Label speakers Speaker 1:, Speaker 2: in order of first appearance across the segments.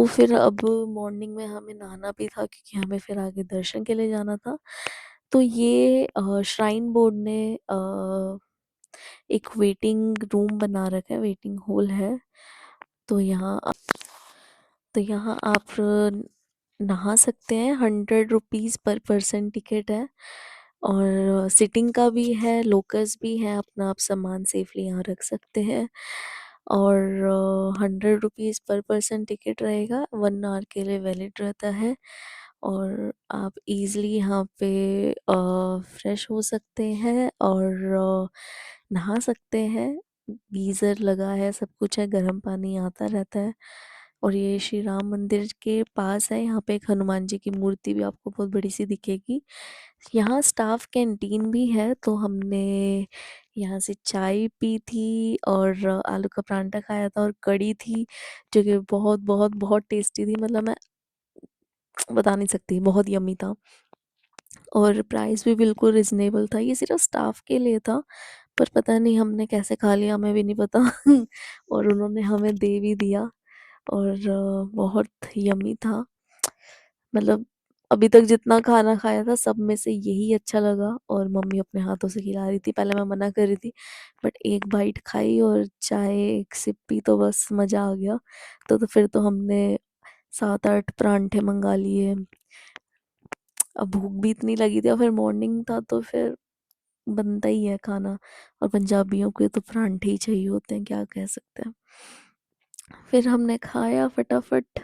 Speaker 1: फिर अब मॉर्निंग में हमें नहाना भी था क्योंकि हमें फिर आगे दर्शन के लिए जाना था। तो ये श्राइन बोर्ड ने एक वेटिंग रूम बना रखा है, वेटिंग हॉल है। तो यहाँ आप नहा सकते हैं। 100 रुपीज़ पर पर्सन टिकट है और सिटिंग का भी है, लोकर्स भी हैं, अपना आप सामान सेफली यहाँ रख सकते हैं। और 100 रुपीज़ पर पर्सन टिकट रहेगा, 1 आवर के लिए वैलिड रहता है। और आप इजीली यहाँ पे फ्रेश हो सकते हैं और नहा सकते हैं। गीज़र लगा है, सब कुछ है, गर्म पानी आता रहता है। और ये श्री राम मंदिर के पास है। यहाँ पे एक हनुमान जी की मूर्ति भी आपको बहुत बड़ी सी दिखेगी। यहाँ स्टाफ कैंटीन भी है, तो हमने यहाँ से चाय पी थी और आलू का परांठा खाया था और कढ़ी थी, जो कि बहुत बहुत बहुत टेस्टी थी। मतलब मैं बता नहीं सकती, बहुत यम्मी था। और प्राइस भी बिल्कुल रिजनेबल था। ये सिर्फ स्टाफ के लिए था, पर पता नहीं हमने कैसे खा लिया, हमें भी नहीं पता। और उन्होंने हमें दे भी दिया और बहुत यम्मी था। मतलब अभी तक जितना खाना खाया था सब में से यही अच्छा लगा। और मम्मी अपने हाथों से खिला रही थी, पहले मैं मना कर रही थी, बट एक बाइट खाई और चाय एक सिप पी तो बस मज़ा आ गया। तो फिर तो हमने 7-8 परांठे मंगा लिए। अब भूख भी इतनी लगी थी और फिर मॉर्निंग था, तो फिर बनता ही है खाना। और पंजाबियों के तो परांठे ही चाहिए होते हैं, क्या कह सकते हैं। फिर हमने खाया फटाफट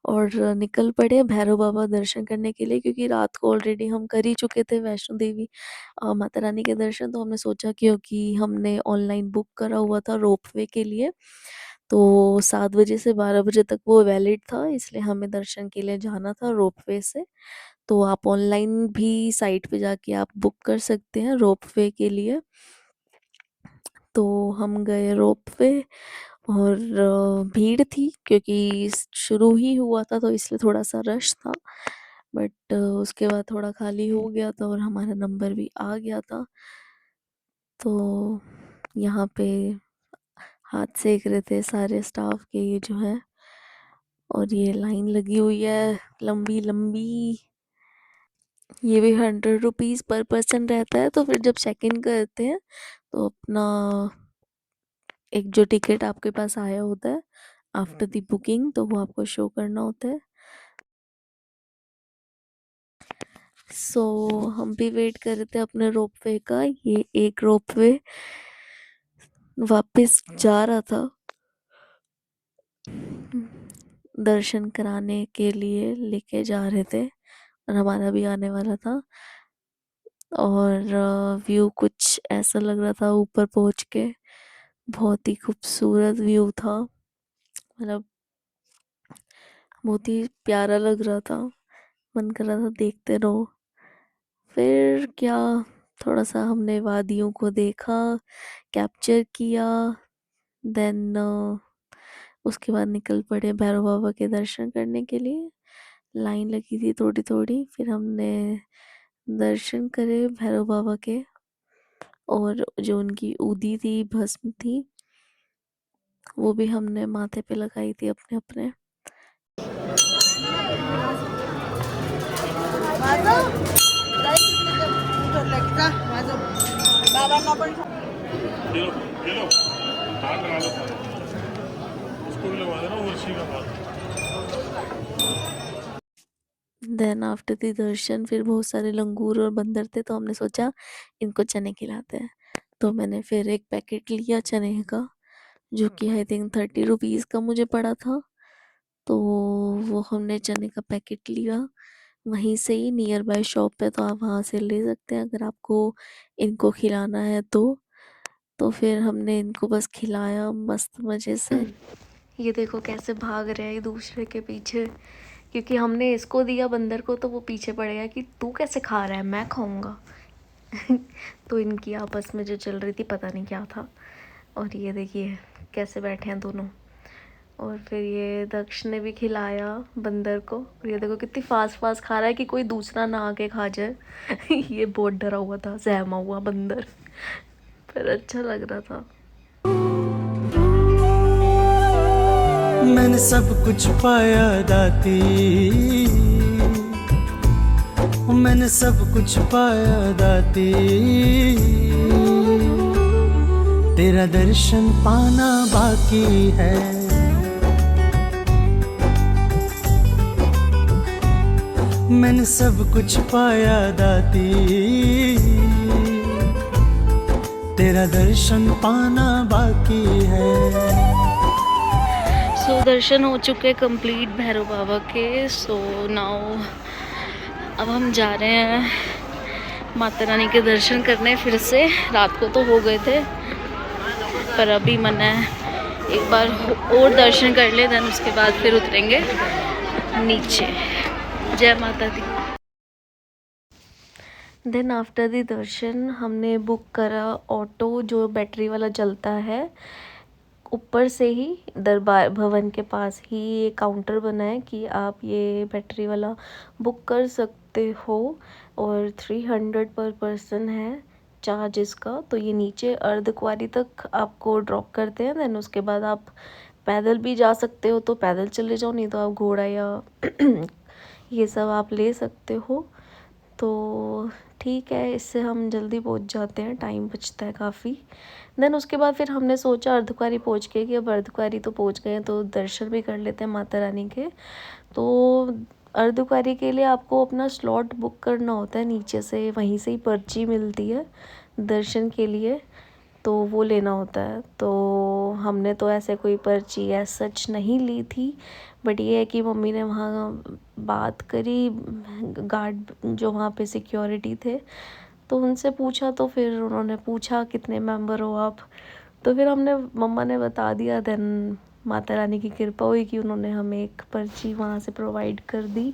Speaker 1: और निकल पड़े भैरव बाबा दर्शन करने के लिए, क्योंकि रात को ऑलरेडी हम कर ही चुके थे वैष्णो देवी माता रानी के दर्शन। तो हमने सोचा, क्योंकि हमने ऑनलाइन बुक करा हुआ था रोपवे के लिए, तो 7 बजे से 12 बजे तक वो वैलिड था, इसलिए हमें दर्शन के लिए जाना था रोपवे से। तो आप ऑनलाइन भी साइट पे जाके आप बुक कर सकते हैं रोपवे के लिए। तो हम गए रोपवे और भीड़ थी क्योंकि शुरू ही हुआ था, तो इसलिए थोड़ा सा रश था। बट उसके बाद थोड़ा खाली हो गया था और हमारा नंबर भी आ गया था। तो यहाँ पे हाथ सेक रहे थे सारे स्टाफ के ये जो है, और ये लाइन लगी हुई है लंबी लंबी। ये भी 100 रुपीज़ पर पर्सन रहता है। तो फिर जब चेक इन करते हैं तो अपना एक जो टिकट आपके पास आया होता है आफ्टर द बुकिंग, तो वो आपको शो करना होता है। सो हम भी वेट कर रहे थे अपने रोपवे का। ये एक रोपवे वापस जा रहा था दर्शन कराने के लिए, लेके जा रहे थे और हमारा भी आने वाला था। और व्यू कुछ ऐसा लग रहा था ऊपर पहुंच के, बहुत ही खूबसूरत व्यू था। मतलब बहुत ही प्यारा लग रहा था, मन कर रहा था देखते रहो। फिर क्या, थोड़ा सा हमने वादियों को देखा, कैप्चर किया। देन उसके बाद निकल पड़े भैरव बाबा के दर्शन करने के लिए। लाइन लगी थी थोड़ी थोड़ी, फिर हमने दर्शन करे भैरव बाबा के। और जो उनकी ऊदी थी, भस्म थी, वो भी हमने माथे पे लगाई थी अपने अपने। देन आफ्टर द दर्शन फिर बहुत सारे लंगूर और बंदर थे, तो हमने सोचा इनको चने खिलाते हैं। तो मैंने फिर एक पैकेट लिया चने का, जो कि आई थिंक 30 रुपीज़ का मुझे पड़ा था। तो वो हमने चने का पैकेट लिया वहीं से ही, नियर बाय शॉप है, तो आप वहाँ से ले सकते हैं अगर आपको इनको खिलाना है तो फिर हमने इनको बस खिलाया मस्त मज़े से। ये देखो कैसे भाग रहे हैं एक दूसरे के पीछे, क्योंकि हमने इसको दिया बंदर को, तो वो पीछे पड़ गया कि तू कैसे खा रहा है, मैं खाऊंगा। तो इनकी आपस में जो चल रही थी पता नहीं क्या था। और ये देखिए कैसे बैठे हैं दोनों। और फिर ये दक्ष ने भी खिलाया बंदर को, और ये देखो कितनी फास्ट फास्ट खा रहा है कि कोई दूसरा ना आके खा जाए। ये बहुत डरा हुआ था, सहमा हुआ बंदर, पर अच्छा लग रहा था।
Speaker 2: मैंने सब कुछ पाया दाती, मैंने सब कुछ पाया दाती, तेरा दर्शन पाना बाकी है। मैंने सब कुछ पाया दाती, तेरा दर्शन पाना बाकी है।
Speaker 1: सो दर्शन हो चुके कंप्लीट भैरव बाबा के। सो नाउ अब हम जा रहे हैं माता रानी के दर्शन करने फिर से। रात को तो हो गए थे पर अभी मन है एक बार और दर्शन कर ले, देन उसके बाद फिर उतरेंगे नीचे। जय माता दी। देन आफ्टर द दर्शन हमने बुक करा ऑटो जो बैटरी वाला चलता है। ऊपर से ही दरबार भवन के पास ही ये काउंटर बना है कि आप ये बैटरी वाला बुक कर सकते हो और 300 पर पर्सन है चार्ज इसका। तो ये नीचे अर्धकुंवारी तक आपको ड्रॉप करते हैं। देन उसके बाद आप पैदल भी जा सकते हो तो पैदल चले जाओ, नहीं तो आप घोड़ा या ये सब आप ले सकते हो। तो ठीक है, इससे हम जल्दी पहुंच जाते हैं, टाइम बचता है काफ़ी। देन उसके बाद फिर हमने सोचा अर्धकुंवारी पहुंच के कि अब अर्धकुंवारी तो पहुंच गए हैं तो दर्शन भी कर लेते हैं माता रानी के। तो अर्धकुंवारी के लिए आपको अपना स्लॉट बुक करना होता है नीचे से, वहीं से ही पर्ची मिलती है दर्शन के लिए, तो वो लेना होता है। तो हमने तो ऐसे कोई पर्ची या सच नहीं ली थी, बट ये है कि मम्मी ने वहाँ बात करी, गार्ड जो वहाँ पे सिक्योरिटी थे तो उनसे पूछा, तो फिर उन्होंने पूछा कितने मेंबर हो आप, तो फिर हमने मम्मा ने बता दिया। देन माता रानी की कृपा हुई कि उन्होंने हमें एक पर्ची वहाँ से प्रोवाइड कर दी,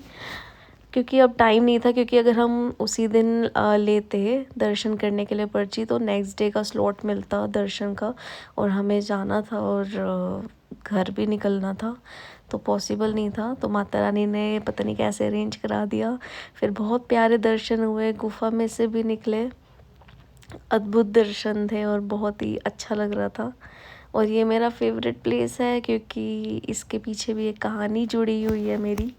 Speaker 1: क्योंकि अब टाइम नहीं था। क्योंकि अगर हम उसी दिन लेते दर्शन करने के लिए पर्ची तो नेक्स्ट डे का स्लॉट मिलता दर्शन का, और हमें जाना था और घर भी निकलना था तो पॉसिबल नहीं था। तो माता रानी ने पता नहीं कैसे अरेंज करा दिया। फिर बहुत प्यारे दर्शन हुए, गुफा में से भी निकले, अद्भुत दर्शन थे और बहुत ही अच्छा लग रहा था। और ये मेरा फेवरेट प्लेस है क्योंकि इसके पीछे भी एक कहानी जुड़ी हुई है मेरी।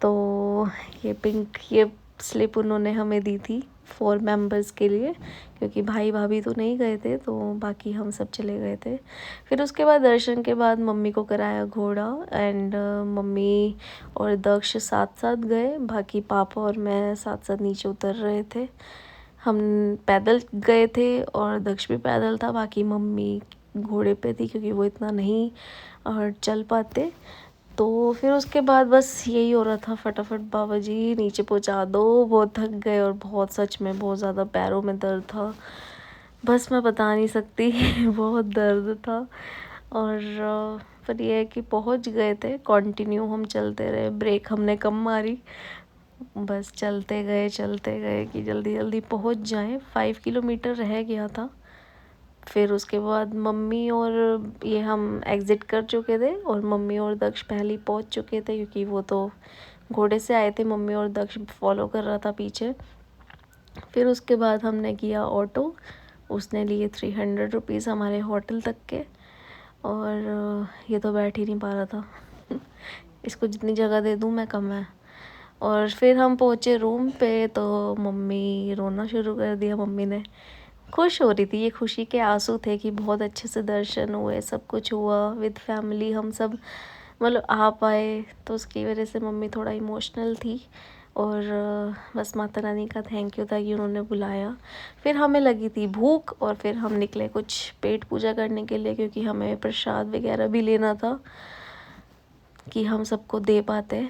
Speaker 1: तो ये स्लिप उन्होंने हमें दी थी 4 मेंबर्स के लिए, क्योंकि भाई भाभी तो नहीं गए थे तो बाकी हम सब चले गए थे। फिर उसके बाद दर्शन के बाद मम्मी को कराया घोड़ा एंड मम्मी और दक्ष साथ साथ गए, बाकी पापा और मैं साथ साथ नीचे उतर रहे थे। हम पैदल गए थे और दक्ष भी पैदल था, बाकी मम्मी घोड़े पे थी क्योंकि वो इतना नहीं और चल पाते। तो फिर उसके बाद बस यही हो रहा था, फटाफट बाबा जी नीचे पहुंचा दो, बहुत थक गए और बहुत सच में बहुत ज़्यादा पैरों में दर्द था, बस मैं बता नहीं सकती बहुत दर्द था। और पर यह है कि पहुंच गए थे, कंटिन्यू हम चलते रहे, ब्रेक हमने कम मारी, बस चलते गए कि जल्दी जल्दी पहुंच जाएं। 5 किलोमीटर रह गया था। फिर उसके बाद मम्मी और ये हम एग्ज़िट कर चुके थे और मम्मी और दक्ष पहले ही पहुंच चुके थे क्योंकि वो तो घोड़े से आए थे, मम्मी और दक्ष फॉलो कर रहा था पीछे। फिर उसके बाद हमने किया ऑटो, उसने लिए 300 रुपीज़ हमारे होटल तक के, और ये तो बैठ ही नहीं पा रहा था इसको जितनी जगह दे दूँ मैं कम है। और फिर हम पहुँचे रूम पे तो मम्मी रोना शुरू कर दिया। मम्मी ने खुश हो रही थी, ये खुशी के आंसू थे कि बहुत अच्छे से दर्शन हुए, सब कुछ हुआ विद फैमिली, हम सब मतलब आ पाए, तो उसकी वजह से मम्मी थोड़ा इमोशनल थी। और बस माता रानी का थैंक यू था कि उन्होंने बुलाया। फिर हमें लगी थी भूख और फिर हम निकले कुछ पेट पूजा करने के लिए, क्योंकि हमें प्रसाद वगैरह भी लेना था कि हम सबको दे पाते।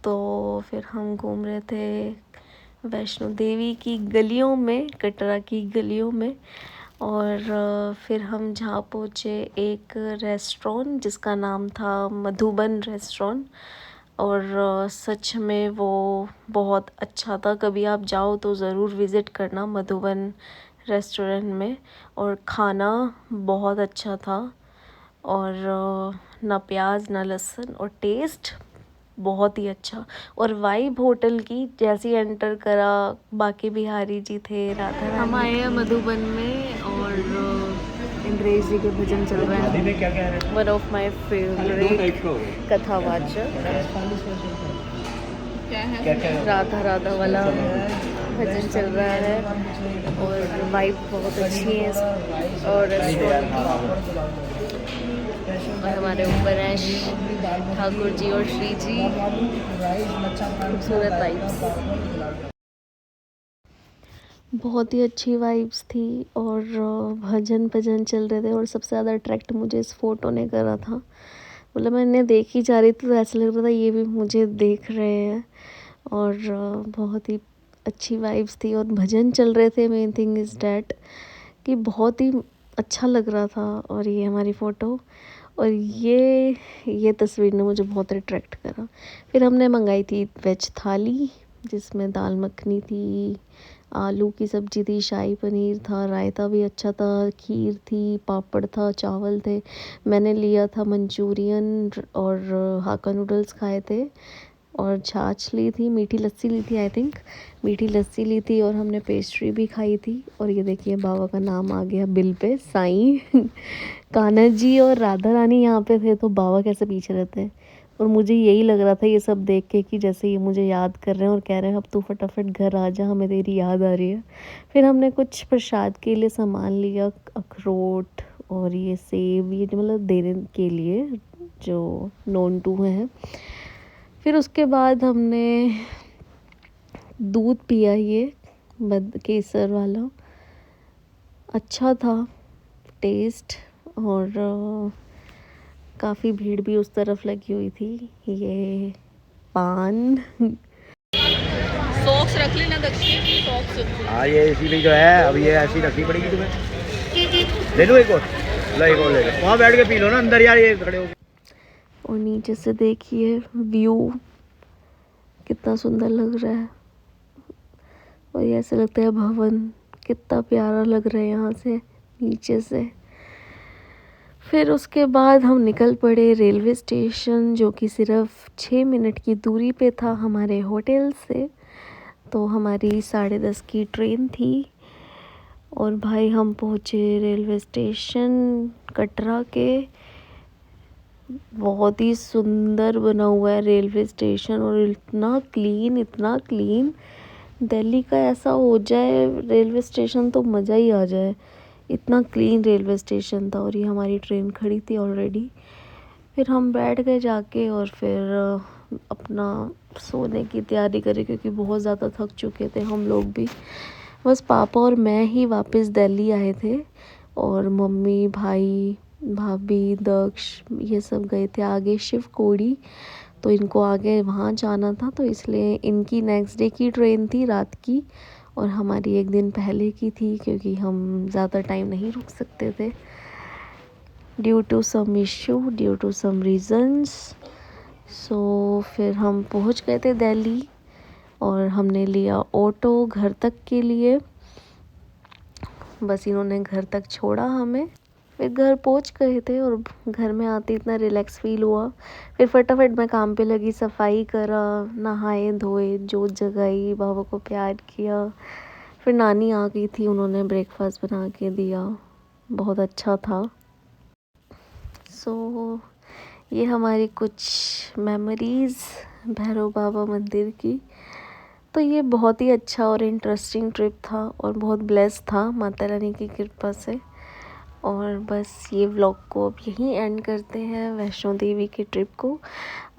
Speaker 1: तो फिर हम घूम रहे थे वैष्णो देवी की गलियों में, कटरा की गलियों में, और फिर हम जहाँ पहुँचे एक रेस्टोरेंट जिसका नाम था मधुबन रेस्टोरेंट, और सच में वो बहुत अच्छा था। कभी आप जाओ तो ज़रूर विज़िट करना मधुबन रेस्टोरेंट में। और खाना बहुत अच्छा था, और ना प्याज ना लहसुन, और टेस्ट बहुत ही अच्छा। और वाइब होटल की जैसे ही एंटर करा, बाकी बिहारी जी थे, राधा रानी। हम आए हैं मधुबन में और इंद्रेश जी के भजन चल रहे हैं। वन ऑफ माय फेवरेट कथावाचक, राधा राधा वाला भजन चल रहा है और वाइब बहुत अच्छी है और रेस्टोरेंट की। और हमारे ऊपर हैं ठाकुर जी और श्री जी, खूबसूरत वाइब्स, बहुत ही अच्छी वाइब्स थी और भजन चल रहे थे। और सबसे ज़्यादा अट्रैक्ट मुझे इस फ़ोटो ने करा था, मतलब मैंने देखी जा रही थी तो ऐसा लग रहा था ये भी मुझे देख रहे हैं। और बहुत ही अच्छी वाइब्स थी और भजन चल रहे थे। मेन थिंग इज़ डैट कि बहुत ही अच्छा लग रहा था। और ये हमारी फ़ोटो और ये तस्वीर ने मुझे बहुत अट्रैक्ट करा। फिर हमने मंगाई थी वेज थाली, जिसमें दाल मखनी थी, आलू की सब्ज़ी थी, शाही पनीर था, रायता भी अच्छा था, खीर थी, पापड़ था, चावल थे। मैंने लिया था मंचूरियन और हाक्का नूडल्स खाए थे और छाछ ली थी, मीठी लस्सी ली थी, आई थिंक मीठी लस्सी ली थी। और हमने पेस्ट्री भी खाई थी। और ये देखिए बाबा का नाम आ गया बिल पे, साईं। कान्हा जी और राधा रानी यहाँ पे थे तो बाबा कैसे पीछे रहते हैं। और मुझे यही लग रहा था ये सब देख के कि जैसे ये मुझे याद कर रहे हैं और कह रहे हैं अब तू फटाफट घर आ जा, हमें तेरी याद आ रही है। फिर हमने कुछ प्रसाद के लिए सामान लिया, अखरोट और ये सेब, ये मतलब देने के लिए जो नोन टू हैं। फिर उसके बाद हमने दूध पिया, ये केसर वाला, अच्छा था टेस्ट। और काफ़ी भीड़ भी उस तरफ लगी हुई थी। ये पान सॉक्स रख लेना दक्षिण, सॉक्स।
Speaker 3: हाँ ये इसीलिए जो है अब ये ऐसी रखनी पड़ेगी तुम्हें। ले लो एक और, लो एक और ले लो, वहाँ बैठ के पी लो ना अंदर यार, ये खड़े हो।
Speaker 1: और नीचे से देखिए व्यू कितना सुंदर लग रहा है। और ये ऐसे लगता है भवन कितना प्यारा लग रहा है यहाँ से नीचे से। फिर उसके बाद हम निकल पड़े रेलवे स्टेशन, जो कि सिर्फ 6 मिनट की दूरी पे था हमारे होटल से। तो हमारी 10:30 की ट्रेन थी और भाई हम पहुँचे रेलवे स्टेशन कटरा के। बहुत ही सुंदर बना हुआ है रेलवे स्टेशन और इतना क्लीन। दिल्ली का ऐसा हो जाए रेलवे स्टेशन तो मज़ा ही आ जाए, इतना क्लीन रेलवे स्टेशन था। और ये हमारी ट्रेन खड़ी थी ऑलरेडी। फिर हम बैठ गए जाके और फिर अपना सोने की तैयारी करी, क्योंकि बहुत ज़्यादा थक चुके थे हम लोग भी। बस पापा और मैं ही वापस दिल्ली आए थे और मम्मी, भाई, भाभी, दक्ष ये सब गए थे आगे शिवकोड़ी। तो इनको आगे वहाँ जाना था तो इसलिए इनकी नेक्स्ट डे की ट्रेन थी रात की और हमारी एक दिन पहले की थी, क्योंकि हम ज़्यादा टाइम नहीं रुक सकते थे due to some issue, due to some reasons. So फिर हम पहुंच गए थे दिल्ली और हमने लिया ऑटो घर तक के लिए। बस इन्होंने घर तक छोड़ा हमें, फिर घर पहुंच गए थे और घर में आते इतना रिलैक्स फील हुआ। फिर फटाफट मैं काम पे लगी, सफाई करा, नहाए धोए, जोत जगाई, बाबा को प्यार किया। फिर नानी आ गई थी, उन्होंने ब्रेकफास्ट बना के दिया, बहुत अच्छा था। सो ये हमारी कुछ मेमोरीज़ भैरव बाबा मंदिर की। तो ये बहुत ही अच्छा और इंटरेस्टिंग ट्रिप था और बहुत ब्लेस्ड था माता रानी की कृपा से। और बस ये व्लॉग को अब यहीं एंड करते हैं, वैष्णो देवी की ट्रिप को।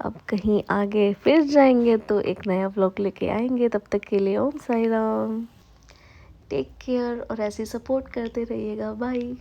Speaker 1: अब कहीं आगे फिर जाएंगे तो एक नया व्लॉग लेके आएंगे। तब तक के लिए ओम साई राम, टेक केयर और ऐसे सपोर्ट करते रहिएगा। बाय।